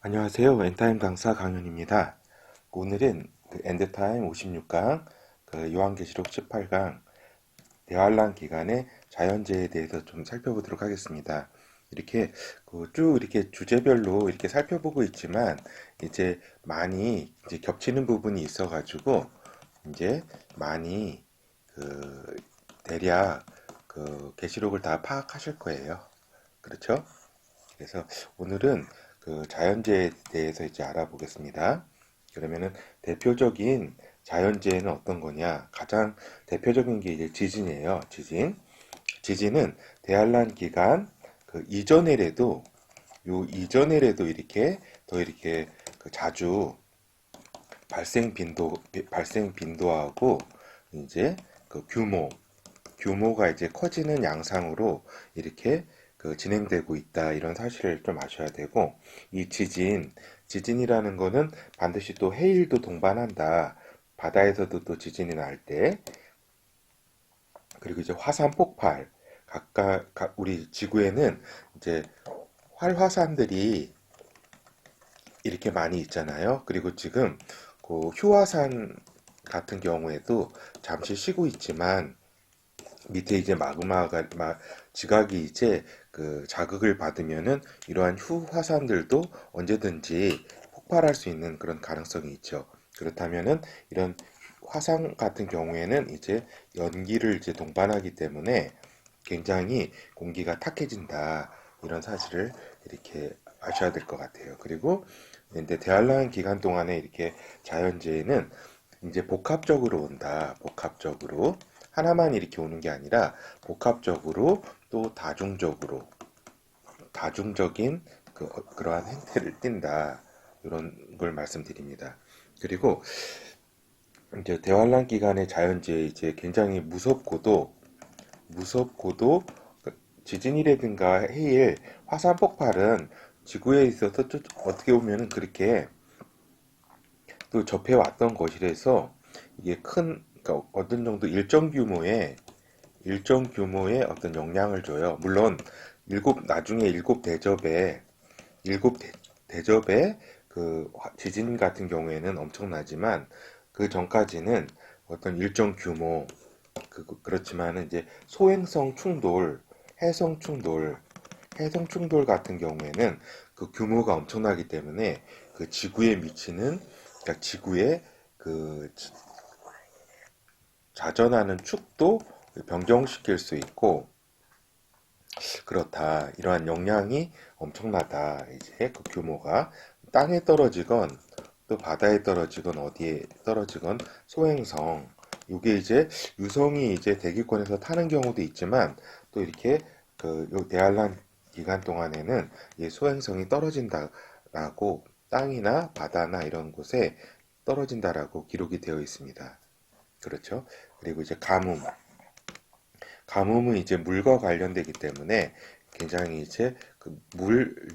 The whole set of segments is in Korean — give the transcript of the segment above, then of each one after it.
안녕하세요. 엔타임 강사 강윤입니다. 오늘은 엔드타임 56강, 요한계시록 18강, 대환란 기간의 자연재해에 대해서 좀 살펴보도록 하겠습니다. 이렇게 쭉 이렇게 주제별로 이렇게 살펴보고 있지만 이제 많이 이제 겹치는 부분이 있어가지고 이제 많이 그 대략 계시록을 다 파악하실 거예요. 그렇죠? 그래서 오늘은 자연재해에 대해서 이제 알아보겠습니다. 그러면은 대표적인 자연재해는 어떤 거냐? 가장 대표적인 게 이제 지진이에요. 지진. 지진은 대환란 기간 이전에라도 이렇게 더 이렇게 자주 발생 빈도하고 이제 규모가 이제 커지는 양상으로 이렇게 진행되고 있다. 이런 사실을 좀 아셔야 되고, 이 지진이라는 거는 반드시 또 해일도 동반한다. 바다에서도 또 지진이 날 때, 그리고 이제 화산 폭발. 우리 지구에는 이제 활화산들이 이렇게 많이 있잖아요. 그리고 지금 휴화산 같은 경우에도 잠시 쉬고 있지만, 밑에 이제 지각이 이제 자극을 받으면은 이러한 휴화산들도 언제든지 폭발할 수 있는 그런 가능성이 있죠. 그렇다면은 이런 화산 같은 경우에는 이제 연기를 이제 동반하기 때문에 굉장히 공기가 탁해진다. 이런 사실을 이렇게 아셔야 될 것 같아요. 그리고 이제 대환란 기간 동안에 이렇게 자연재해는 이제 복합적으로 온다. 복합적으로. 하나만 이렇게 오는 게 아니라 복합적으로 또 다중적인 그러한 행태를 띈다. 이런 걸 말씀드립니다. 그리고 이제 대환란 기간의 자연재해 이제 굉장히 무섭고도 지진이라든가 해일, 화산 폭발은 지구에 있어서 어떻게 보면은 그렇게 또 접해왔던 것이라서 이게 그러니까 어떤 정도 일정 규모의 어떤 영향을 줘요. 물론 나중에 일곱 대접에 지진 같은 경우에는 엄청나지만 그 전까지는 어떤 일정 규모 그렇지만 이제 해성 충돌, 해성 충돌 같은 경우에는 그 규모가 엄청나기 때문에 지구에 미치는 그러니까 지구에 그 자전하는 축도 변경시킬 수 있고 그렇다. 이러한 영향이 엄청나다. 이제 그 규모가 땅에 떨어지건 또 바다에 떨어지건 어디에 떨어지건 소행성. 이게 이제 유성이 이제 대기권에서 타는 경우도 있지만 또 이렇게 요 대환란 기간 동안에는 이 소행성이 떨어진다라고 땅이나 바다나 이런 곳에 떨어진다라고 기록이 되어 있습니다. 그렇죠? 그리고 이제 가뭄은 이제 물과 관련되기 때문에 굉장히 이제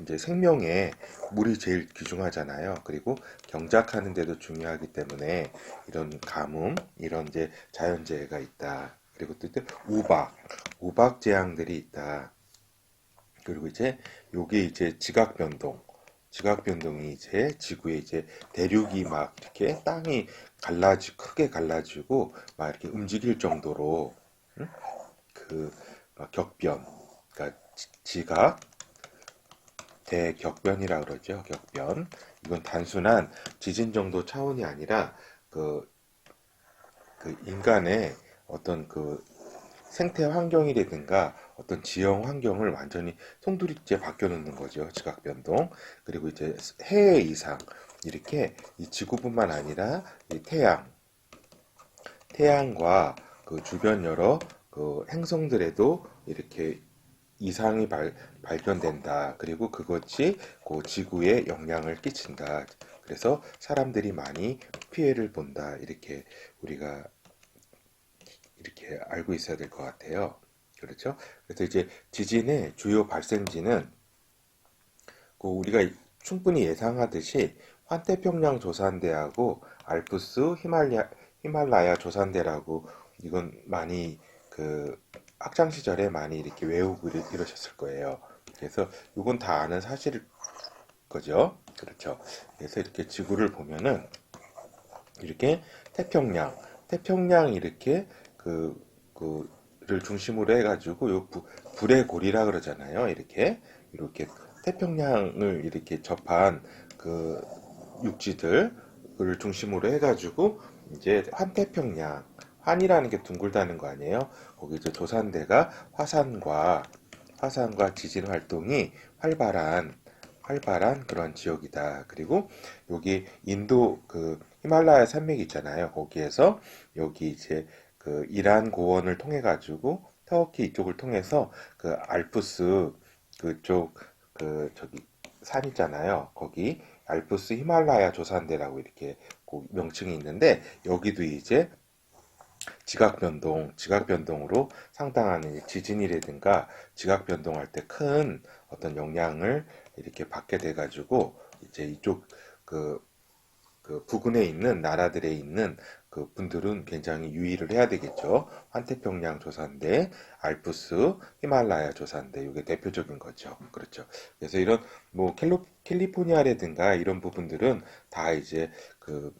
이제 생명에 물이 제일 귀중하잖아요. 그리고 경작하는 데도 중요하기 때문에 이런 이제 자연재해가 있다. 그리고 또 우박 재앙들이 있다. 그리고 이제 요게 이제 지각 변동이 이제 지구에 이제 대륙이 막 이렇게 땅이 크게 갈라지고 막 이렇게 움직일 정도로 응? 격변, 그러니까 지각, 대격변이라 그러죠. 격변. 이건 단순한 지진 정도 차원이 아니라 그, 인간의 어떤 생태 환경이라든가 어떤 지형 환경을 완전히 송두리째 바뀌어 놓는 거죠. 지각 변동. 그리고 이제 해외 이상 이렇게 이 지구뿐만 아니라 이 태양과 주변 여러 행성들에도 이렇게 이상이 발견된다. 그리고 그것이 지구에 영향을 끼친다. 그래서 사람들이 많이 피해를 본다. 이렇게 우리가 이렇게 알고 있어야 될 것 같아요. 그렇죠? 그래서 이제 지진의 주요 발생지는 우리가 충분히 예상하듯이 환태평양 조산대하고 알프스 히말라야 조산대라고 이건 많이 학창 시절에 많이 이렇게 외우고 이러셨을 거예요. 그래서 이건 다 아는 거죠. 그렇죠. 그래서 이렇게 지구를 보면은 이렇게 태평양 이렇게 그를 중심으로 해가지고 불의 고리라 그러잖아요. 이렇게 태평양을 이렇게 접한 그 육지들을 중심으로 해가지고 이제 환태평양, 환이라는 게 둥글다는 거 아니에요? 거기 이제 조산대가 화산과 지진 활동이 활발한 그런 지역이다. 그리고 여기 인도 그 히말라야 산맥 있잖아요. 거기에서 여기 이제 그 이란 고원을 통해 가지고 터키 이쪽을 통해서 그 알프스 그쪽 저기 산 있잖아요. 거기 알프스 히말라야 조산대라고 이렇게 명칭이 있는데 여기도 이제 지각 변동으로 상당한 지진이라든가 지각 변동할 때 큰 어떤 영향을 이렇게 받게 돼 가지고 이제 이쪽 그, 그 부근에 있는 나라들에 있는 그 분들은 굉장히 유의를 해야 되겠죠. 환태평양 조산대, 알프스, 히말라야 조산대, 이게 대표적인 거죠. 그렇죠. 그래서 이런 뭐 캘리포니아라든가 이런 부분들은 다 이제 그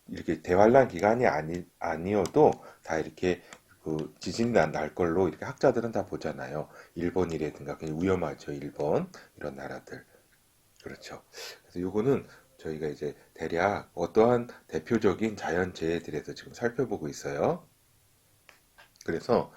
이렇게 대환란 기간이 아니어도 다 이렇게 그 지진 날 걸로 이렇게 학자들은 다 보잖아요. 일본이라든가 그냥 위험하죠. 일본 이런 나라들. 그렇죠. 그래서 요거는 저희가 이제 대략 어떠한 대표적인 자연재해들에서 지금 살펴보고 있어요. 그래서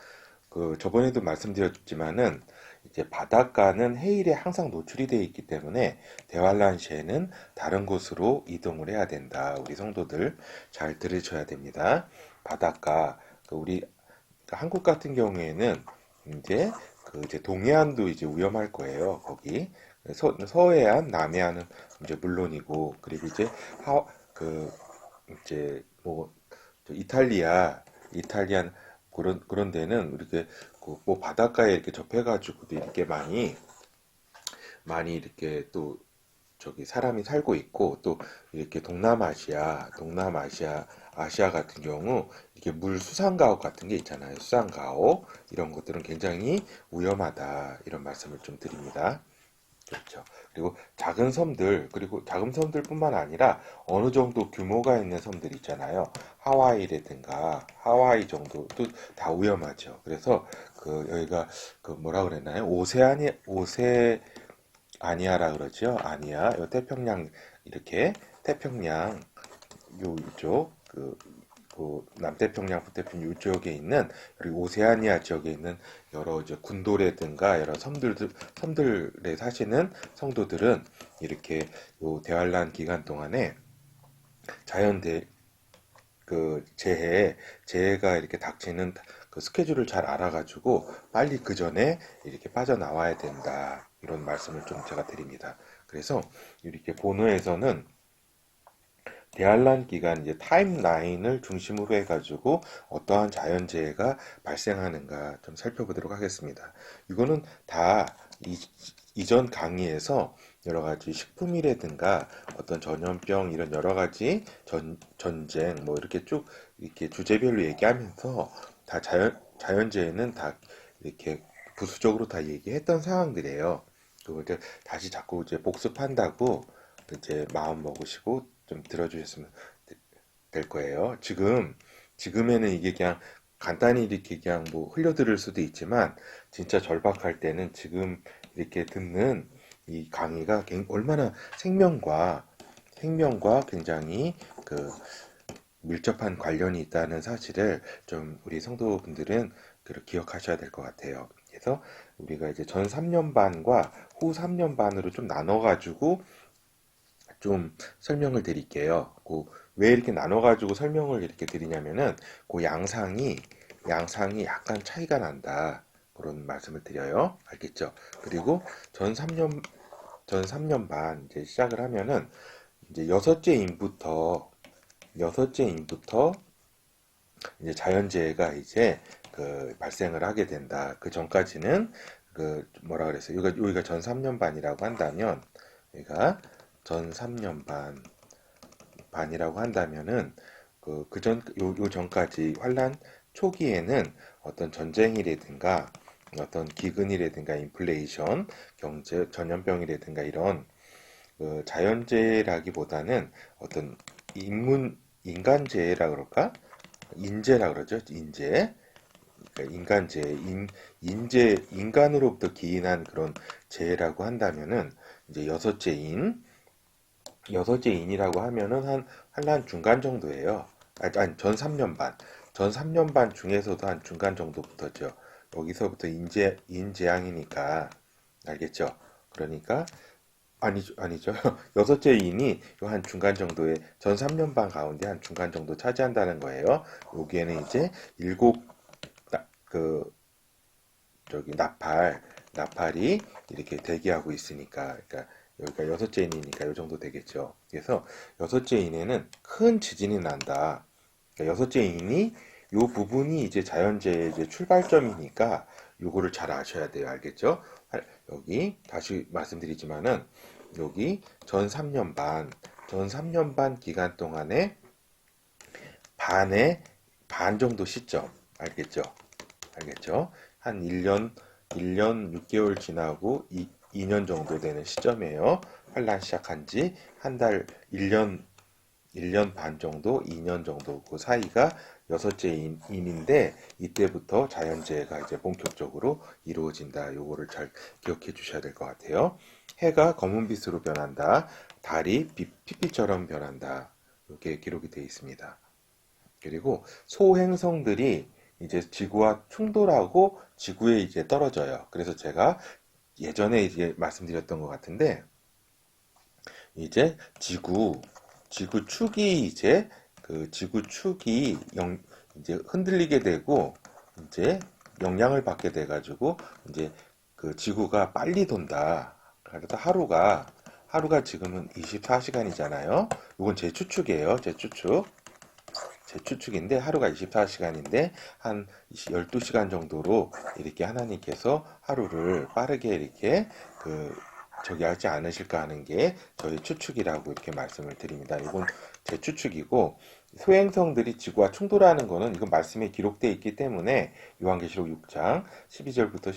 그 저번에도 말씀드렸지만은 이제 바닷가는 해일에 항상 노출이 되어 있기 때문에 대환란 시에는 다른 곳으로 이동을 해야 된다. 우리 성도들 잘 들으셔야 됩니다. 바닷가 우리 한국 같은 경우에는 이제 이제 동해안도 이제 위험할 거예요. 거기 서해안, 남해안은 이제 물론이고 그리고 이제 그 이제 뭐 이탈리안 그런 데는 이렇게 그뭐 바닷가에 이렇게 접해가지고도 이렇게 많이 이렇게 또 저기 사람이 살고 있고 또 이렇게 아시아 같은 경우 이렇게 물 수상가옥 같은 게 있잖아요. 수상가옥 이런 것들은 굉장히 위험하다 이런 말씀을 좀 드립니다. 그렇죠. 그리고 작은 섬들뿐만 아니라 어느 정도 규모가 있는 섬들 있잖아요. 하와이 정도도 다 위험하죠. 그래서 여기가 뭐라 그랬나요? 오세아니아라 그러죠. 아니야. 요 태평양 이렇게 태평양 요 이쪽 남태평양, 북태평양 이쪽에 있는 그리고 오세아니아 지역에 있는 여러 이제 군도라든가 여러 섬들에 사시는 성도들은 이렇게 요 대환란 기간 동안에 자연대 재해가 이렇게 닥치는 그 스케줄을 잘 알아가지고 빨리 그 전에 이렇게 빠져나와야 된다. 이런 말씀을 좀 제가 드립니다. 그래서 이렇게 본어에서는 대환란 기간 이제 타임라인을 중심으로 해가지고 어떠한 자연재해가 발생하는가 좀 살펴보도록 하겠습니다. 이거는 다 이전 강의에서 여러 가지 식품이라든가 어떤 전염병 이런 여러 가지 전쟁 뭐 이렇게 쭉 이렇게 주제별로 얘기하면서 다 자연재해는 다 이렇게 부수적으로 다 얘기했던 상황들이에요. 그걸 이제 다시 자꾸 이제 복습한다고 이제 마음 먹으시고 좀 들어주셨으면 될 거예요. 지금에는 이게 그냥 간단히 이렇게 그냥 뭐 흘려들을 수도 있지만 진짜 절박할 때는 지금 이렇게 듣는 이 강의가 얼마나 생명과 굉장히 밀접한 관련이 있다는 사실을 좀 우리 성도분들은 기억하셔야 될 것 같아요. 그래서 우리가 이제 전 3년 반과 후 3년 반으로 좀 나눠가지고 좀 설명을 드릴게요. 왜 이렇게 나눠가지고 설명을 이렇게 드리냐면은 양상이 약간 차이가 난다. 그런 말씀을 드려요. 알겠죠? 그리고 전 3년 반 이제 시작을 하면은 이제 여섯째 인부터 이제 자연재해가 이제 발생을 하게 된다. 그 전까지는 뭐라 그랬어요? 여기가 전 3년 반이라고 한다면 여기가 전 3년 반이라고 한다면은 요 전까지 환란 초기에는 어떤 전쟁이라든가 어떤 기근이라든가 인플레이션, 경제 전염병이라든가 이런 그 자연재해라기보다는 어떤 인간재해라 그럴까? 인재라 그러죠. 인재. 그러니까 인간재해, 인간으로부터 기인한 그런 재해라고 한다면은 이제 여섯째인이라고 하면은 한 중간 정도예요. 아니, 전 3년 반. 전 3년 반 중에서도 한 중간 정도부터죠. 여기서부터 인재양이니까, 알겠죠? 그러니까, 아니죠. 여섯째 인이 한 중간 정도의 전 3년 반 가운데 한 중간 정도 차지한다는 거예요. 여기에는 이제 일곱, 그, 나팔이 이렇게 대기하고 있으니까, 그러니까 여기가 여섯째 인이니까 이 정도 되겠죠. 그래서 여섯째 인에는 큰 지진이 난다. 그러니까 여섯째 인이 이 부분이 이제 자연재해의 이제 출발점이니까 요거를 잘 아셔야 돼요. 알겠죠? 여기 다시 말씀드리지만은 여기 전 3년 반 기간 동안에 반 정도 시점. 알겠죠? 알겠죠? 한 1년 6개월 지나고 2년 정도 되는 시점이에요. 환란 시작한 지 한 달, 1년 반 정도, 2년 정도 그 사이가 여섯째 인인데 이때부터 자연재해가 이제 본격적으로 이루어진다. 요거를 잘 기억해 주셔야 될 것 같아요. 해가 검은빛으로 변한다. 달이 피피처럼 변한다. 이렇게 기록이 되어 있습니다. 그리고 소행성들이 이제 지구와 충돌하고 지구에 이제 떨어져요. 그래서 제가 예전에 이제 말씀드렸던 것 같은데, 이제 지구 축이 이제 그 지구 축이 이제 흔들리게 되고, 이제 영향을 받게 돼가지고, 이제 그 지구가 빨리 돈다. 그래서 하루가 지금은 24시간이잖아요. 이건 제 추측이에요. 제 추측인데 하루가 24시간인데 한 12시간 정도로 이렇게 하나님께서 하루를 빠르게 이렇게 저기 하지 않으실까 하는 게 저희 추측이라고 이렇게 말씀을 드립니다. 이건 제 추측이고 소행성들이 지구와 충돌하는 거는 이건 말씀에 기록되어 있기 때문에 요한계시록 6장 12절부터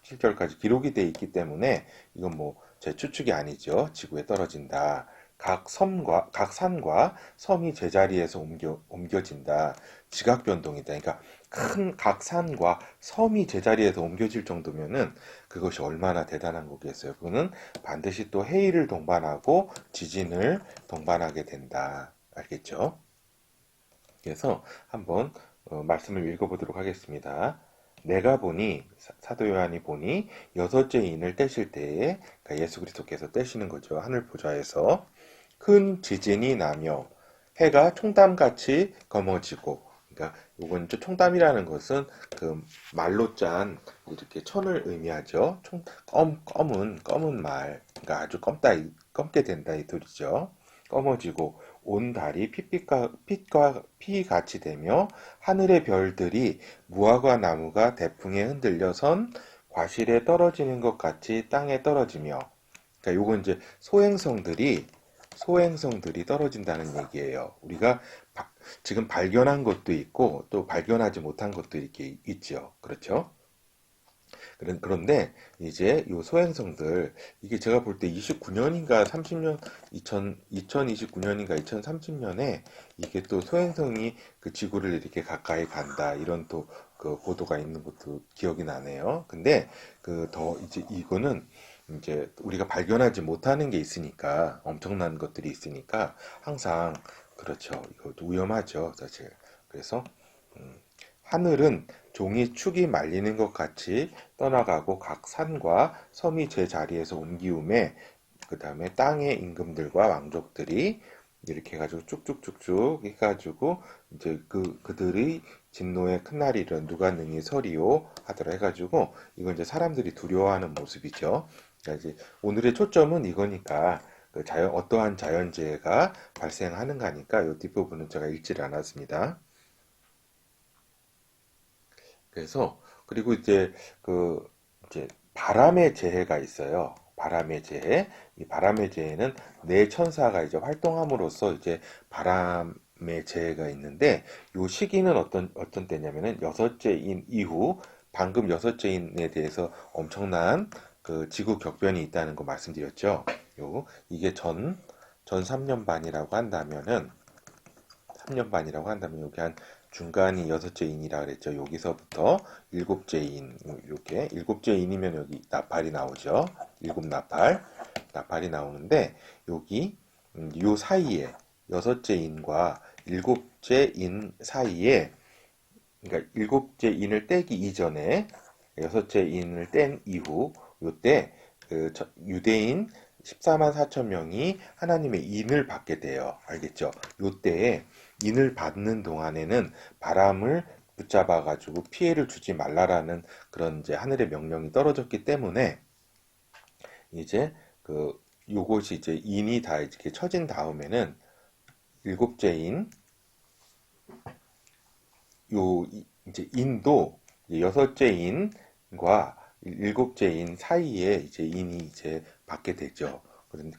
17절까지 기록이 되어 있기 때문에 이건 뭐 제 추측이 아니죠. 지구에 떨어진다. 각 산과 섬이 제자리에서 옮겨진다. 지각 변동이다. 그러니까 큰 각 산과 섬이 제자리에서 옮겨질 정도면은 그것이 얼마나 대단한 거겠어요. 그거는 반드시 또 해일을 동반하고 지진을 동반하게 된다. 알겠죠? 그래서 한번 말씀을 읽어보도록 하겠습니다. 내가 보니 사도 요한이 보니 여섯째 인을 떼실 때에 그러니까 예수 그리스도께서 떼시는 거죠. 하늘 보좌에서 큰 지진이 나며 해가 총담같이 검어지고 그러니까 요건 총담이라는 것은 그 말로 짠 이렇게 천을 의미하죠. 검은 말 그러니까 아주 검게 된다 이 소리죠. 검어지고 온 달이 pit과 피같이 되며 하늘의 별들이 무화과 나무가 대풍에 흔들려 선 과실에 떨어지는 것 같이 땅에 떨어지며 그러니까 요건 이제 소행성들이 떨어진다는 얘기예요. 우리가 지금 발견한 것도 있고 또 발견하지 못한 것도 이렇게 있죠. 그렇죠? 그런데 이제 요 소행성들 이게 제가 볼 때 29년인가 30년 2029년인가 2030년에 이게 또 소행성이 그 지구를 이렇게 가까이 간다 이런 또 그 보도가 있는 것도 기억이 나네요. 근데 그 더 이제 이거는 이제 우리가 발견하지 못하는 게 있으니까 엄청난 것들이 있으니까 항상 그렇죠. 이것도 위험하죠, 사실. 그래서 하늘은 종이 축이 말리는 것 같이 떠나가고 각 산과 섬이 제 자리에서 옮기움에 그 다음에 땅의 임금들과 왕족들이 이렇게 해가지고 쭉쭉쭉쭉 해가지고 이제 그들의 진노의 큰 날이 이른 누가 능히 서리오 하더라 해가지고 이건 이제 사람들이 두려워하는 모습이죠. 그러니까 이제 오늘의 초점은 이거니까 어떠한 자연재해가 발생하는가니까 이 뒷부분은 제가 읽지를 않았습니다. 그래서 그리고 이제 바람의 재해가 있어요. 바람의 재해. 이 바람의 재해는 네 천사가 이제 활동함으로써 이제 바람의 재해가 있는데 요 시기는 어떤 때냐면은 여섯째인 이후 방금 여섯째인에 대해서 엄청난 그 지구 격변이 있다는 거 말씀드렸죠. 이게 전 3년 반이라고 한다면은 3년 반이라고 한다면 여기 한 중간이 여섯째 인이라 그랬죠. 여기서부터 일곱째 인 이렇게 일곱째 인이면 여기 나팔이 나오죠. 일곱 나팔이 나오는데 여기 요 사이에 여섯째 인과 일곱째 인 사이에 그러니까 일곱째 인을 떼기 이전에 여섯째 인을 뗀 이후 요때 그 유대인 14만 4천 명이 하나님의 인을 받게 돼요. 알겠죠? 요때에 인을 받는 동안에는 바람을 붙잡아 가지고 피해를 주지 말라라는 그런 이제 하늘의 명령이 떨어졌기 때문에 이제 그 요것이 이제 인이 다 이렇게 쳐진 다음에는 일곱째 인 이제 인도 여섯째 인과 일곱째 인 사이에 이제 인이 이제 받게 되죠. 그런데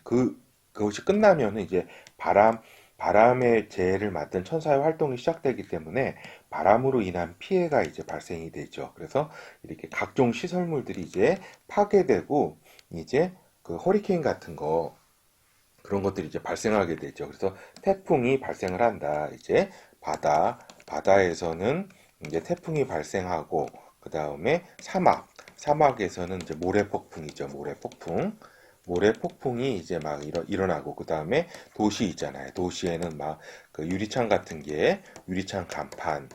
그것이 끝나면은 이제 바람의 재해를 맡은 천사의 활동이 시작되기 때문에 바람으로 인한 피해가 이제 발생이 되죠. 그래서 이렇게 각종 시설물들이 이제 파괴되고 이제 그 허리케인 같은 거 그런 것들이 이제 발생하게 되죠. 그래서 태풍이 발생을 한다. 이제 바다에서는 이제 태풍이 발생하고 그 다음에 사막에서는 이제 모래폭풍이죠. 모래폭풍이 이제 막 일어나고 그 다음에 도시 있잖아요. 도시에는 막 그 유리창 간판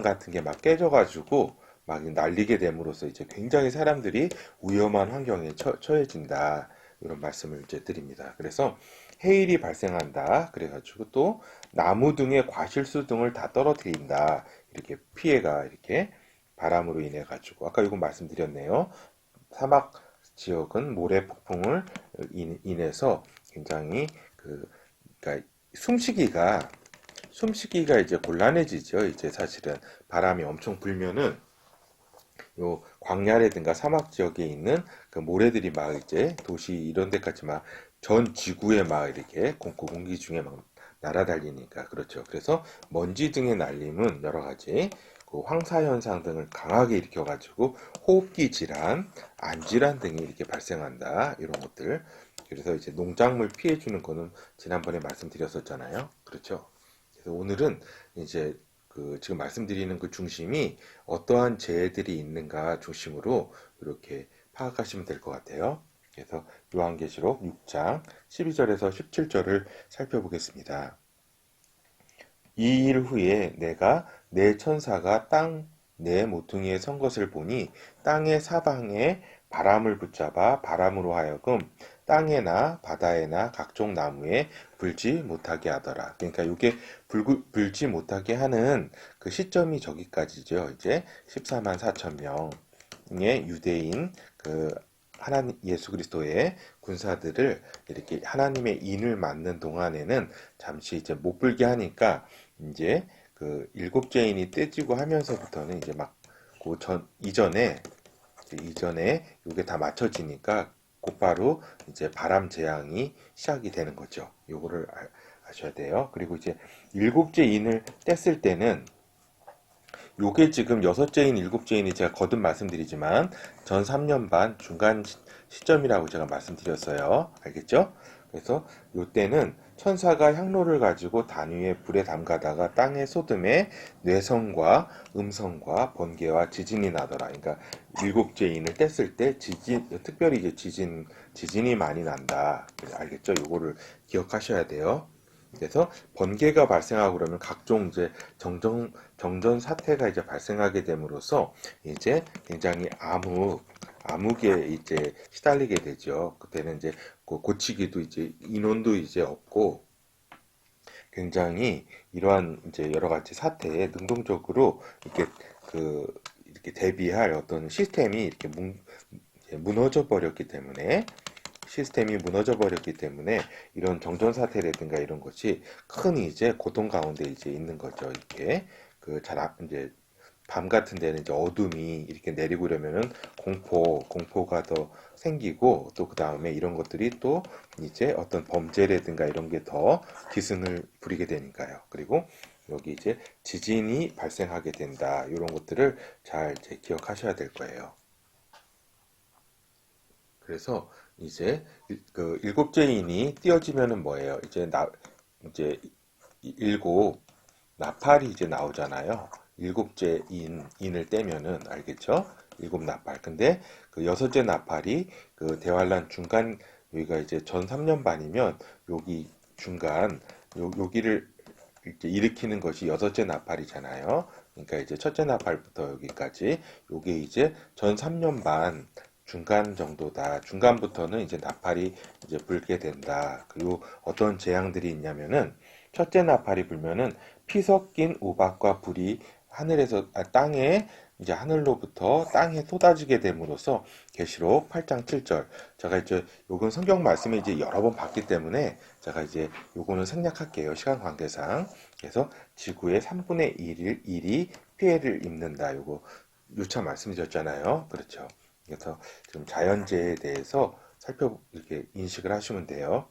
같은 게 막 깨져가지고 막 날리게 됨으로써 이제 굉장히 사람들이 위험한 환경에 처해진다. 이런 말씀을 이제 드립니다. 그래서 해일이 발생한다. 그래가지고 또 나무 등의 과실수 등을 다 떨어뜨린다. 이렇게 피해가 이렇게 바람으로 인해 가지고 아까 이거 말씀드렸네요. 사막 지역은 모래 폭풍을 인해서 굉장히 그러니까 숨쉬기가 이제 곤란해지죠. 이제 사실은 바람이 엄청 불면은 요 광야라든가 사막 지역에 있는 그 모래들이 막 이제 도시 이런 데까지 막 전 지구에 막 이렇게 공기 중에 막 날아다니니까 그렇죠. 그래서 먼지 등의 날림은 여러 가지 그 황사 현상 등을 강하게 일으켜가지고 호흡기 질환, 안 질환 등이 이렇게 발생한다. 이런 것들. 그래서 이제 농작물 피해 주는 거는 지난번에 말씀드렸었잖아요. 그렇죠. 그래서 오늘은 이제 그 지금 말씀드리는 그 중심이 어떠한 재해들이 있는가 중심으로 이렇게 파악하시면 될 것 같아요. 그래서 요한계시록 6장 12절에서 17절을 살펴보겠습니다. 이 일 후에 내가 내 천사가 땅 내 모퉁이에 선 것을 보니 땅의 사방에 바람을 붙잡아 바람으로 하여금 땅에나 바다에나 각종 나무에 불지 못하게 하더라. 그러니까 이게 불지 못하게 하는 그 시점이 저기까지죠. 이제 14만 4천 명의 유대인 그 하나님 예수 그리스도의 군사들을 이렇게 하나님의 인을 맞는 동안에는 잠시 이제 못 불게 하니까 이제 그 일곱째 인이 떼지고 하면서부터는 이제 막 그 이전에 이게 다 맞춰지니까 곧바로 이제 바람 재앙이 시작이 되는 거죠. 요거를 아셔야 돼요. 그리고 이제 일곱째 인을 뗐을 때는 요게 지금 여섯째 인, 일곱째 인이 제가 거듭 말씀드리지만 전 3년 반 중간 시점이라고 제가 말씀드렸어요. 알겠죠? 그래서 요때는 천사가 향로를 가지고 단 위에 불에 담가다가 땅에 쏟음에 뇌성과 음성과 번개와 지진이 나더라. 그러니까 일곱째 인을 뗐을 때 특별히 이제 지진이 많이 난다. 알겠죠? 요거를 기억하셔야 돼요. 그래서 번개가 발생하고 그러면 각종 이제 정전 사태가 이제 발생하게 됨으로써 이제 굉장히 암흑에 이제 시달리게 되죠. 그때는 이제 고치기도 이제 인원도 이제 없고 굉장히 이러한 이제 여러 가지 사태에 능동적으로 이렇게 대비할 어떤 시스템이 이렇게 무너져 버렸기 때문에 이런 정전 사태라든가 이런 것이 큰 이제 고통 가운데 이제 있는 거죠. 이렇게 이제 밤 같은 데는 이제 어둠이 이렇게 내리고 이러면은 공포가 더 생기고 또 그 다음에 이런 것들이 또 이제 어떤 범죄라든가 이런 게 더 기승을 부리게 되니까요. 그리고 여기 이제 지진이 발생하게 된다. 이런 것들을 잘 이제 기억하셔야 될 거예요. 그래서 이제 그 일곱째 인이 띄어지면은 뭐예요? 이제 일곱 나팔이 이제 나오잖아요. 일곱째 인을 떼면은 알겠죠? 일곱 나팔. 근데 그 여섯째 나팔이 그 대환란 중간 여기가 이제 전 3년 반이면 여기 중간 여기를 이제 일으키는 것이 여섯째 나팔이잖아요. 그러니까 이제 첫째 나팔부터 여기까지 요게 이제 전 3년 반 중간 정도다. 중간부터는 이제 나팔이 이제 불게 된다. 그리고 어떤 재앙들이 있냐면은 첫째 나팔이 불면은 피 섞인 우박과 불이 땅에 이제 하늘로부터 땅에 쏟아지게 됨으로써 계시록 8장 7절. 제가 이제 요건 성경 말씀에 이제 여러 번 봤기 때문에 제가 이제 요거는 생략할게요. 시간 관계상. 그래서 지구의 3분의 1이 피해를 입는다. 요거 누차 말씀드렸잖아요. 그렇죠. 그래서 지금 자연재해에 대해서 이렇게 인식을 하시면 돼요.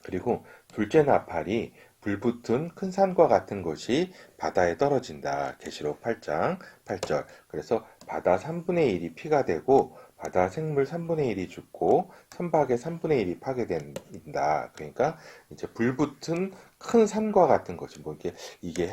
그리고 둘째 나팔이 불붙은 큰 산과 같은 것이 바다에 떨어진다. 계시록 8장 8절. 그래서 바다 3분의 1이 피가 되고 바다 생물 3분의 1이 죽고 선박의 3분의 1이 파괴된다. 그러니까 이제 불붙은 큰 산과 같은 것이 뭐 이게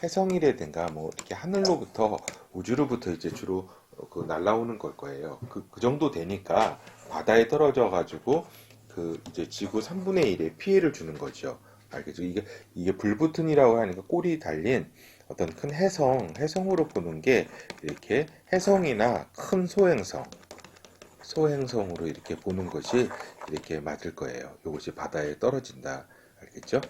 해성이라든가 뭐 이렇게 하늘로부터 우주로부터 이제 주로 그 날라오는 걸 거예요. 그 정도 되니까 바다에 떨어져 가지고 그 이제 지구 3분의 1에 피해를 주는 거죠. 알겠죠? 이게 불붙은이라고 하니까 꼬리 달린 어떤 큰 해성으로 보는 게 이렇게 해성이나 큰 소행성으로 이렇게 보는 것이 이렇게 맞을 거예요. 이것이 바다에 떨어진다. 알겠죠?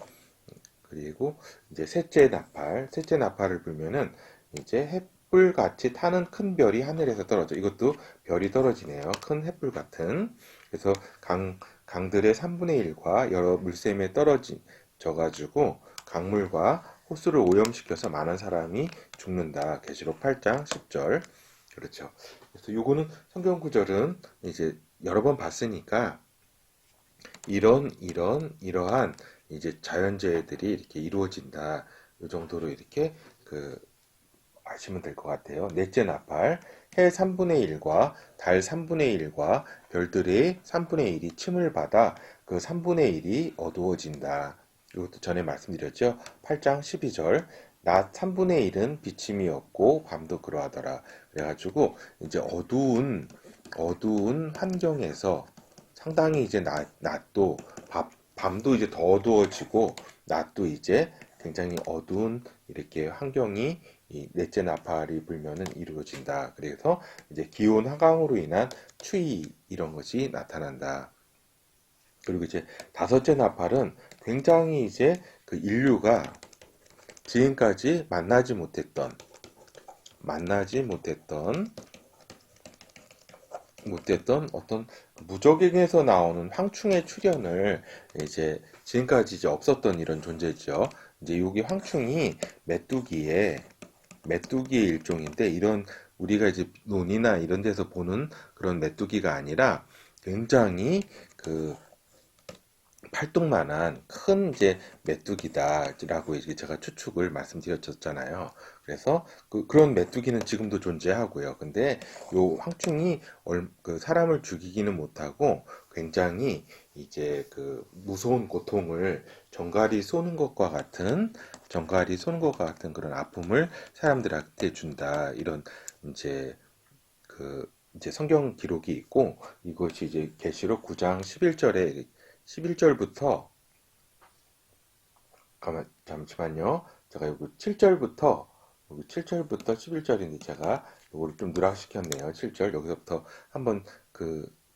그리고 이제 셋째 나팔을 불면은 이제 햇불 같이 타는 큰 별이 하늘에서 떨어져. 이것도 별이 떨어지네요. 큰 햇불 같은. 그래서 강들의 3분의 1과 여러 물샘에 떨어져가지고 강물과 호수를 오염시켜서 많은 사람이 죽는다. 계시록 8장 10절. 그렇죠. 그래서 요거는 성경 구절은 이제 여러 번 봤으니까 이러한 이제 자연재해들이 이렇게 이루어진다. 이 정도로 이렇게 그 아시면 될 것 같아요. 넷째 나팔, 해 3분의 1과 달 3분의 1과 별들의 3분의 1이 침을 받아 그 3분의 1이 어두워진다. 이것도 전에 말씀드렸죠. 8장 12절. 낮 3분의 1은 비침이 없고 밤도 그러하더라. 그래가지고 이제 어두운 환경에서 상당히 이제 낮도 밤도 이제 더 어두워지고 낮도 이제 굉장히 어두운 이렇게 환경이 이 넷째 나팔이 불면은 이루어진다. 그래서 이제 기온 하강으로 인한 추위 이런 것이 나타난다. 그리고 이제 다섯째 나팔은 굉장히 이제 그 인류가 지금까지 만나지 못했던 어떤 무적행에서 나오는 황충의 출현을 이제 지금까지 이제 없었던 이런 존재죠. 이제 여기 황충이 메뚜기의 일종인데 이런 우리가 이제 논이나 이런 데서 보는 그런 메뚜기가 아니라 굉장히 그 팔뚝만한 큰 이제 메뚜기다라고 이제 제가 추측을 말씀드렸잖아요. 그래서 그런 메뚜기는 지금도 존재하고요. 근데 요 황충이 그 사람을 죽이기는 못하고 굉장히 이제 그 무서운 고통을 정갈이 쏘는 것과 같은 그런 아픔을 사람들한테 준다. 이런 이제 이제 성경 기록이 있고 이것이 이제 계시록 9장 11절부터 잠시만요. 제가 여기 7절부터 11절인데 제가 이거를 좀 누락시켰네요. 7절 여기서부터 한번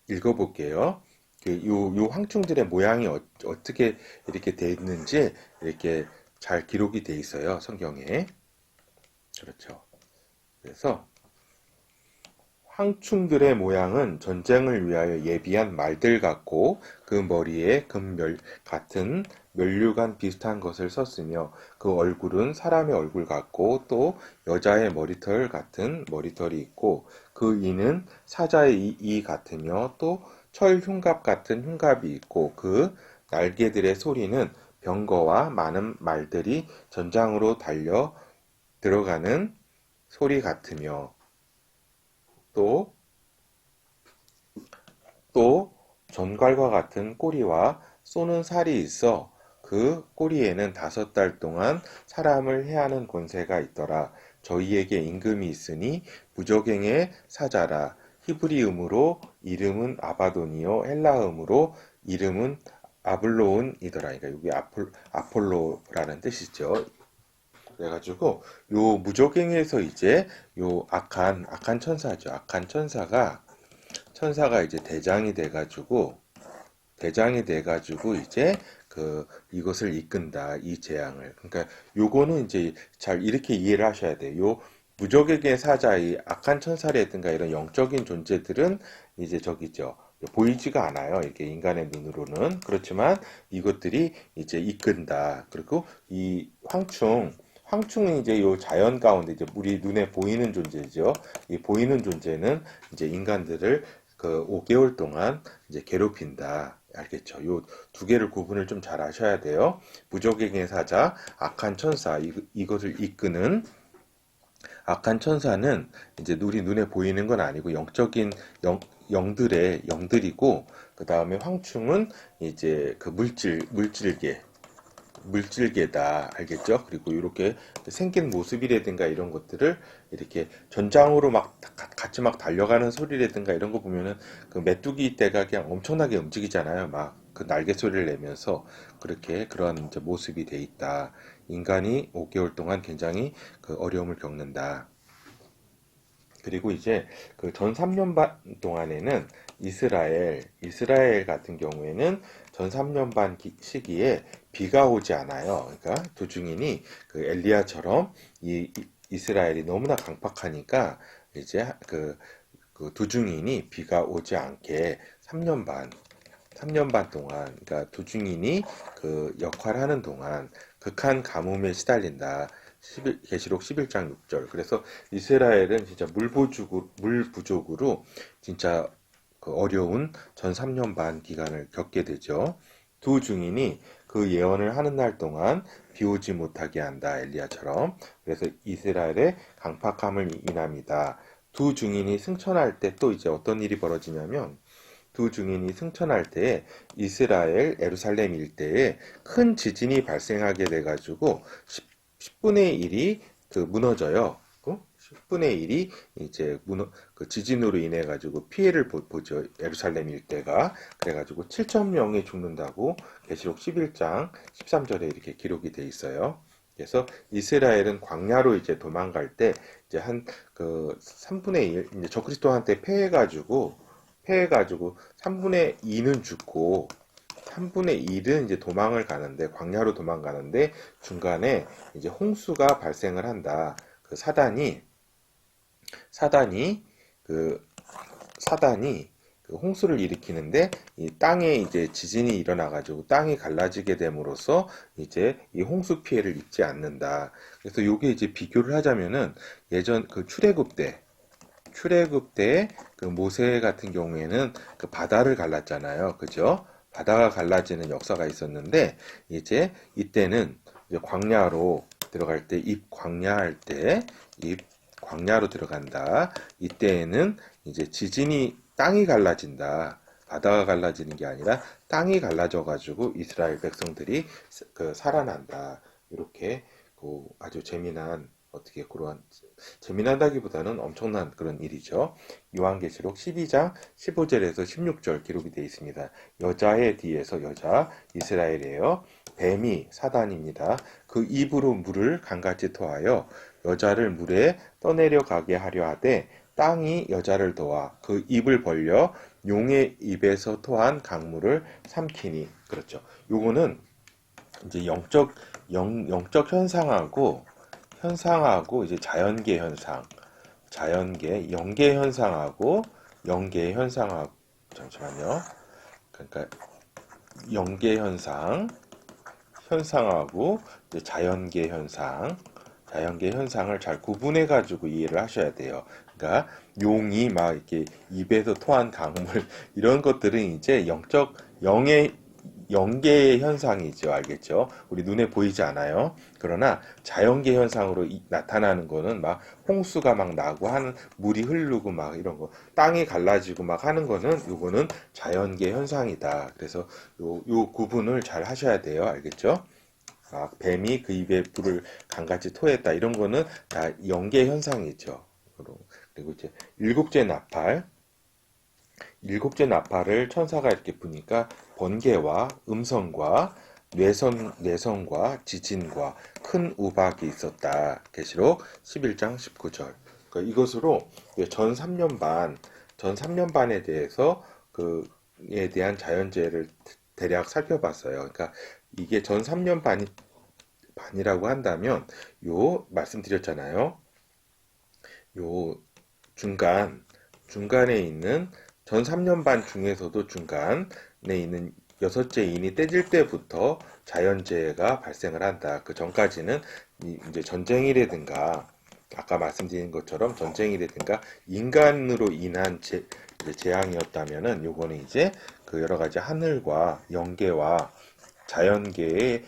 읽어볼게요. 요 황충들의 모양이 어떻게 이렇게 돼 있는지 이렇게 잘 기록이 돼 있어요. 성경에. 그렇죠. 그래서 황충들의 모양은 전쟁을 위하여 예비한 말들 같고 그 머리에 같은 면류관 비슷한 것을 썼으며 그 얼굴은 사람의 얼굴 같고 또 여자의 머리털 같은 머리털이 있고 그 이는 사자의 이 같으며 또 철 흉갑 같은 흉갑이 있고 그 날개들의 소리는 병거와 많은 말들이 전장으로 달려 들어가는 소리 같으며 또 또 전갈과 같은 꼬리와 쏘는 살이 있어 그 꼬리에는 5달 동안 사람을 해하는 권세가 있더라. 저희에게 임금이 있으니 무적행의 사자라. 히브리음으로 이름은 아바돈이요 헬라음으로 이름은 아블로운이더라. 그러니까 여기 아폴로라는 뜻이죠. 그래가지고 요 무적행에서 이제 요 악한 천사죠. 악한 천사가 이제 대장이 돼가지고 이제 이것을 이끈다, 이 재앙을. 그러니까 요거는 이제 잘 이렇게 이해를 하셔야 돼요. 요 무적에게 사자의 악한 천사라든가 이런 영적인 존재들은 이제 저기죠. 보이지가 않아요. 이게 인간의 눈으로는. 그렇지만 이것들이 이제 이끈다. 그리고 이 황충은 이제 요 자연 가운데 이제 우리 눈에 보이는 존재죠. 이 보이는 존재는 이제 인간들을 5개월 동안 이제 괴롭힌다. 알겠죠? 요 두 개를 구분을 좀 잘 하셔야 돼요. 무적행의 사자, 악한 천사, 이것을 이끄는 악한 천사는 이제 우리 눈에 보이는 건 아니고 영적인 영들이고, 그 다음에 황충은 이제 물질계다. 알겠죠? 그리고 이렇게 생긴 모습이라든가 이런 것들을 이렇게 전장으로 같이 달려가는 소리라든가 이런 거 보면은 그 메뚜기 떼가 그냥 엄청나게 움직이잖아요. 막 그 날개 소리를 내면서 그런 이제 모습이 돼 있다. 인간이 5개월 동안 굉장히 어려움을 겪는다. 그리고 이제 전 3년 반 동안에는 이스라엘 같은 경우에는 전 3년 반 시기에 비가 오지 않아요. 그러니까 두중인이 엘리야처럼 이스라엘이 너무나 강팍하니까 이제 두중인이 비가 오지 않게 3년 반 동안, 그러니까 두중인이 역할하는 동안 극한 가뭄에 시달린다. 계시록 11장 6절. 그래서 이스라엘은 진짜 물 부족으로 진짜 어려운 전 3년 반 기간을 겪게 되죠. 두 증인이 그 예언을 하는 날 동안 비 오지 못하게 한다. 엘리야처럼. 그래서 이스라엘의 강팍함을 인합니다. 두 증인이 승천할 때 또 이제 어떤 일이 벌어지냐면, 두 증인이 승천할 때에 이스라엘 예루살렘 일대에 큰 지진이 발생하게 돼가지고 10분의 1이 무너져요. 10분의 1이 이제 지진으로 인해 가지고 피해를 보죠. 예루살렘 일대가. 그래가지고 7천 명이 죽는다고 계시록 11장 13절에 이렇게 기록이 돼 있어요. 그래서 이스라엘은 광야로 이제 도망갈 때 이제 한 3분의 1 이제 적그리스도한테 패해가지고 3분의 2는 죽고 3분의 1은 이제 광야로 도망가는데 중간에 이제 홍수가 발생을 한다. 사단이 홍수를 일으키는데 이 땅에 이제 지진이 일어나가지고 땅이 갈라지게 됨으로써 이제 이 홍수 피해를 입지 않는다. 그래서 요게 이제 비교를 하자면은 예전 출애굽 때 모세 같은 경우에는 바다를 갈랐잖아요. 그죠? 바다가 갈라지는 역사가 있었는데 이제 이때는 이제 광야로 들어갈 때 광야로 들어간다. 이때에는 이제 땅이 갈라진다. 바다가 갈라지는 게 아니라 땅이 갈라져 가지고 이스라엘 백성들이 살아난다. 이렇게 아주 재미난다기보다는 엄청난 그런 일이죠. 요한계시록 12장 15절에서 16절 기록이 되어 있습니다. 여자의 뒤에서 이스라엘이에요. 뱀이 사단입니다. 그 입으로 물을 강같이 토하여 여자를 물에 떠내려가게 하려 하되 땅이 여자를 도와 그 입을 벌려 용의 입에서 토한 강물을 삼키니. 그렇죠. 요거는 이제 영적 현상하고 이제 영계 현상하고 잠시만요. 그러니까 영계 현상하고 이제 자연계 현상을 잘 구분해 가지고 이해를 하셔야 돼요. 그러니까 용이 이렇게 입에서 토한 강물 이런 것들은 이제 영계 현상이죠. 알겠죠? 우리 눈에 보이지 않아요. 그러나 자연계 현상으로 나타나는 거는 막 홍수가 막 나고 하는 물이 흐르고 막 이런 거 땅이 갈라지고 막 하는 거는 요거는 자연계 현상이다. 그래서 요 구분을 잘 하셔야 돼요. 알겠죠? 뱀이 그 입에 불을 강같이 토했다. 이런 거는 다 영계 현상이죠. 그리고 이제 일곱째 나팔. 일곱째 나팔을 천사가 이렇게 부니까 번개와 음성과 뇌성과 지진과 큰 우박이 있었다. 계시록 11장 19절. 그러니까 이것으로 전 3년 반에 대해서 그에 대한 자연재해를 대략 살펴봤어요. 그러니까 이게 전 3년 반이라고 한다면 말씀드렸잖아요. 요 중간에 있는 전 3년 반 중에서도 중간에 있는 여섯째 인이 떼질 때부터 자연재해가 발생을 한다. 그 전까지는 이제 전쟁이라든가 아까 말씀드린 것처럼 전쟁이라든가 인간으로 인한 재앙이었다면은 요거는 이제 그 여러 가지 하늘과 영계와 자연계의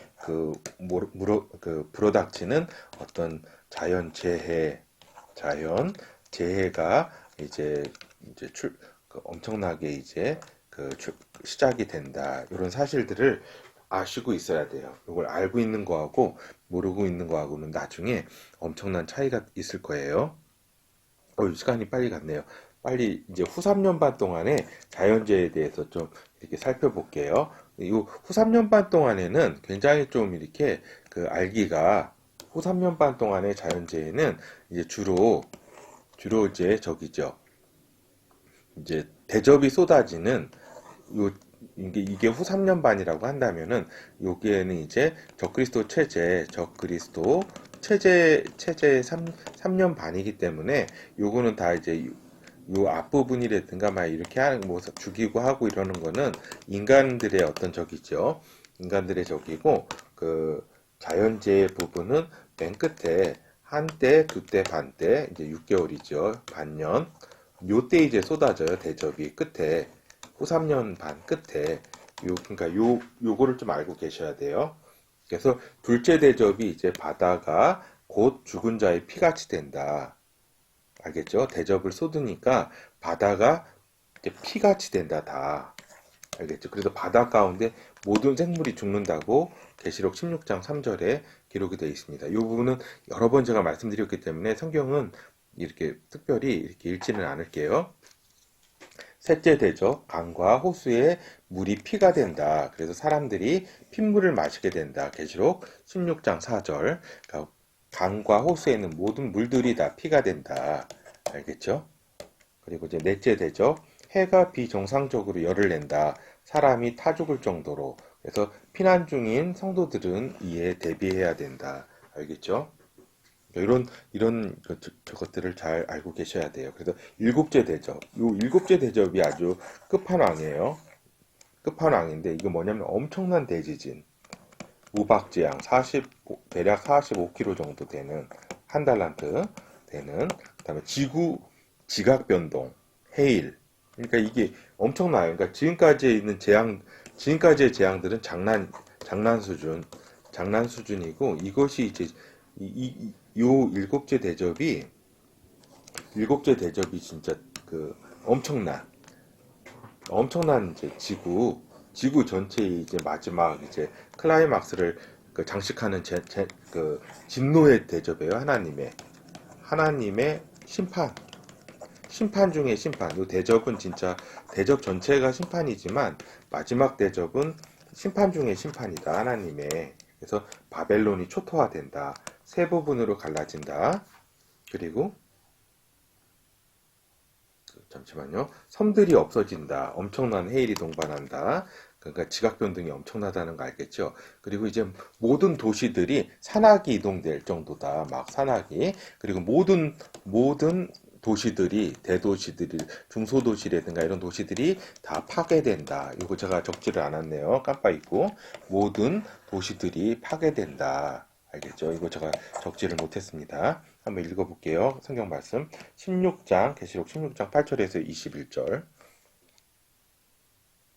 불어닥치는 어떤 자연 재해가 이제 엄청나게 시작이 된다. 이런 사실들을 아시고 있어야 돼요. 이걸 알고 있는 거하고 모르고 있는 거하고는 나중에 엄청난 차이가 있을 거예요. 시간이 빨리 갔네요. 빨리 이제 후 3년 반 동안에 자연재해에 대해서 좀 이렇게 살펴볼게요. 이 후 3년 반 동안에는 굉장히 좀 이렇게 알기가 후 3년 반 동안의 자연재해는 이제 주로 이제 저기죠. 이제 대접이 쏟아지는 이게 후 3년 반이라고 한다면은 여기에는 이제 적그리스도 체제 3년 반이기 때문에 요거는 다 이제 요 앞부분이라든가 막 이렇게 하는 뭐 죽이고 하고 이러는 거는 인간들의 어떤 적이죠. 인간들의 적이고 그 자연재해 부분은 맨 끝에 한 때, 두 때, 반 때, 이제 6개월이죠. 반년. 요때 이제 쏟아져요. 대접이 끝에. 후 3년 반 끝에. 그러니까 요거를 좀 알고 계셔야 돼요. 그래서 둘째 대접이 이제 바다가 곧 죽은 자의 피같이 된다. 알겠죠? 대접을 쏟으니까 바다가 이제 피같이 된다, 다. 알겠죠? 그래서 바다 가운데 모든 생물이 죽는다고 계시록 16장 3절에 기록이 되어 있습니다. 이 부분은 여러 번 제가 말씀드렸기 때문에 성경은 이렇게 특별히 이렇게 읽지는 않을게요. 셋째 대접, 강과 호수에 물이 피가 된다. 그래서 사람들이 핏물을 마시게 된다. 계시록 16장 4절. 그러니까 강과 호수에 있는 모든 물들이 다 피가 된다. 알겠죠? 그리고 이제 넷째 대접, 해가 비정상적으로 열을 낸다. 사람이 타 죽을 정도로. 그래서 피난 중인 성도들은 이에 대비해야 된다. 알겠죠? 이런 저것들을 잘 알고 계셔야 돼요. 그래서 일곱째 대접. 일곱째 대접이 아주 끝판왕이에요. 끝판왕인데 이게 뭐냐면 엄청난 대지진. 우박지양 대략 45km 정도 되는 한 달란트 되는 그다음에 지각 변동, 해일. 그러니까 이게 엄청나요. 그러니까 지금까지의 재앙들은 장난 수준이고 이것이 이제 요 일곱째 대접이 진짜 엄청난 이제 지구 전체의 이제 마지막 이제 클라이막스를 장식하는 진노의 대접이에요. 하나님의 심판 중에 심판. 이 대접은 진짜 대접 전체가 심판이지만 마지막 대접은 심판 중에 심판이다. 하나님의. 그래서 바벨론이 초토화된다. 세 부분으로 갈라진다. 그리고 잠시만요. 섬들이 없어진다. 엄청난 해일이 동반한다. 그러니까 지각 변동이 엄청나다는 거 알겠죠? 그리고 이제 모든 도시들이 산악이 이동될 정도다. 막 산악이. 그리고 모든 도시들이, 대도시들이, 중소도시라든가 이런 도시들이 다 파괴된다. 이거 제가 적지를 않았네요. 깜빡 잊고. 모든 도시들이 파괴된다. 알겠죠? 이거 제가 적지를 못했습니다. 한번 읽어볼게요. 성경 말씀. 계시록 16장 8절에서 21절.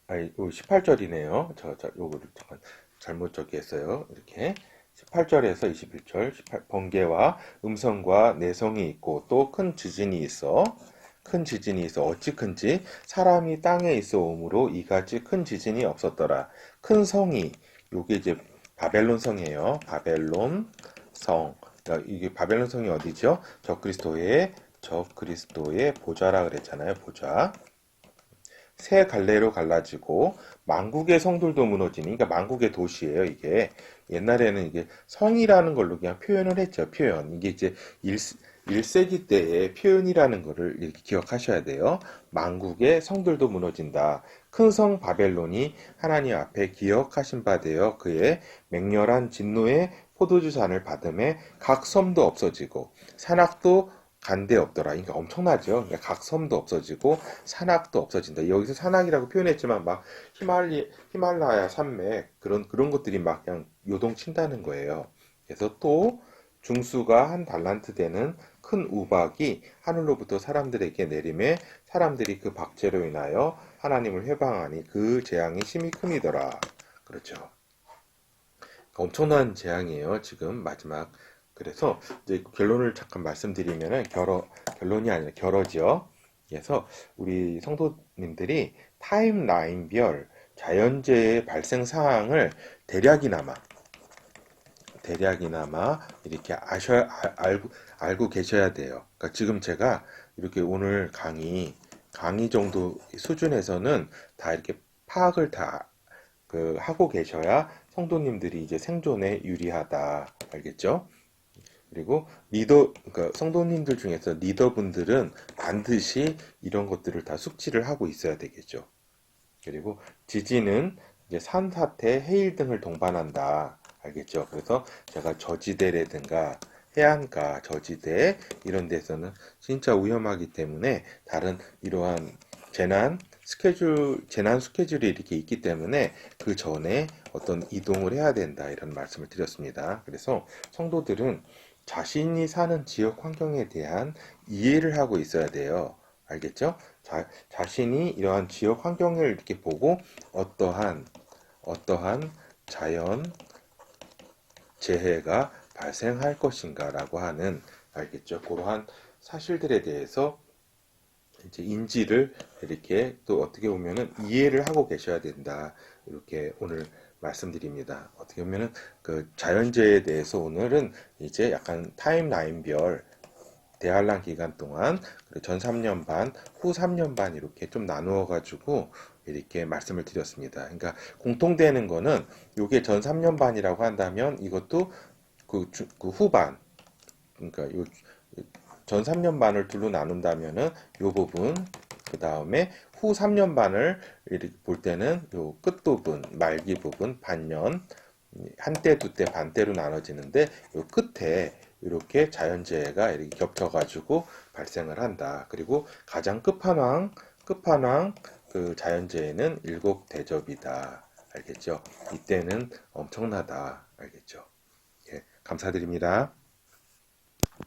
아니, 18절이네요. 요거를 잠깐 잘못 저기 했어요. 이렇게. 18절에서 21절, 번개와 음성과 내성이 있고 또 큰 지진이 있어. 큰 지진이 있어. 어찌 큰지 사람이 땅에 있어 오므로 이같이 큰 지진이 없었더라. 큰 성이 요게 이제 바벨론 성이에요. 바벨론 성. 이게 바벨론 성이 어디죠? 적그리스도의 보좌라 그랬잖아요. 보좌. 세 갈래로 갈라지고 만국의 성들도 무너지니, 그러니까 만국의 도시예요. 이게 옛날에는 이게 성이라는 걸로 그냥 표현을 했죠. 표현. 이게 이제 1세기 때의 표현이라는 거를 이렇게 기억하셔야 돼요. 만국의 성들도 무너진다. 큰 성 바벨론이 하나님 앞에 기억하신 바 되어 그의 맹렬한 진노의 포도주산을 받음에 각 섬도 없어지고 산악도 간데 없더라. 그러니까 엄청나죠. 그러니까 각 섬도 없어지고 산악도 없어진다. 여기서 산악이라고 표현했지만 막 히말라야 산맥 그런 것들이 막 그냥 요동친다는 거예요. 그래서 또 중수가 한 달란트 되는 큰 우박이 하늘로부터 사람들에게 내림에 사람들이 그 박제로 인하여 하나님을 회방하니 그 재앙이 심히 큼이더라. 그렇죠. 엄청난 재앙이에요. 지금 마지막. 그래서 이제 결론을 잠깐 말씀드리면은 결론이 아니라 결어지요. 그래서 우리 성도님들이 타임라인별 자연재해 발생 사항을 대략이나마 이렇게 알고 계셔야 돼요. 그러니까 지금 제가 이렇게 오늘 강의 정도 수준에서는 다 이렇게 파악을 다 하고 계셔야 성도님들이 이제 생존에 유리하다. 알겠죠? 그리고 그러니까 성도님들 중에서 리더분들은 반드시 이런 것들을 다 숙지를 하고 있어야 되겠죠. 그리고 지진은 이제 산사태, 해일 등을 동반한다. 알겠죠? 그래서 제가 저지대라든가 해안가, 저지대 이런 데서는 진짜 위험하기 때문에 다른 이러한 재난 스케줄이 이렇게 있기 때문에 그 전에 어떤 이동을 해야 된다. 이런 말씀을 드렸습니다. 그래서 성도들은 자신이 사는 지역 환경에 대한 이해를 하고 있어야 돼요. 알겠죠? 자신이 이러한 지역 환경을 이렇게 보고 어떠한 자연 재해가 발생할 것인가라고 하는, 알겠죠? 그러한 사실들에 대해서 이제 인지를 이렇게 또 어떻게 보면은 이해를 하고 계셔야 된다. 이렇게 오늘 말씀드립니다. 어떻게 보면은 그 자연재해에 대해서 오늘은 이제 약간 타임라인별 대환란 기간 동안 전 3년 반, 후 3년 반 이렇게 좀 나누어 가지고 이렇게 말씀을 드렸습니다. 그러니까 공통되는 거는 요게 전 3년 반이라고 한다면 이것도 그 후반, 그러니까 전 3년 반을 둘로 나눈다면은 요 부분, 그 다음에 후 3년 반을 이렇게 볼 때는 요 끝부분, 말기 부분, 반년, 한때, 두때, 반때로 나눠지는데 요 끝에 이렇게 자연재해가 이렇게 겹쳐가지고 발생을 한다. 그리고 가장 끝판왕 그 자연재해는 일곱 대접이다. 알겠죠? 이때는 엄청나다. 알겠죠? 예, 감사드립니다.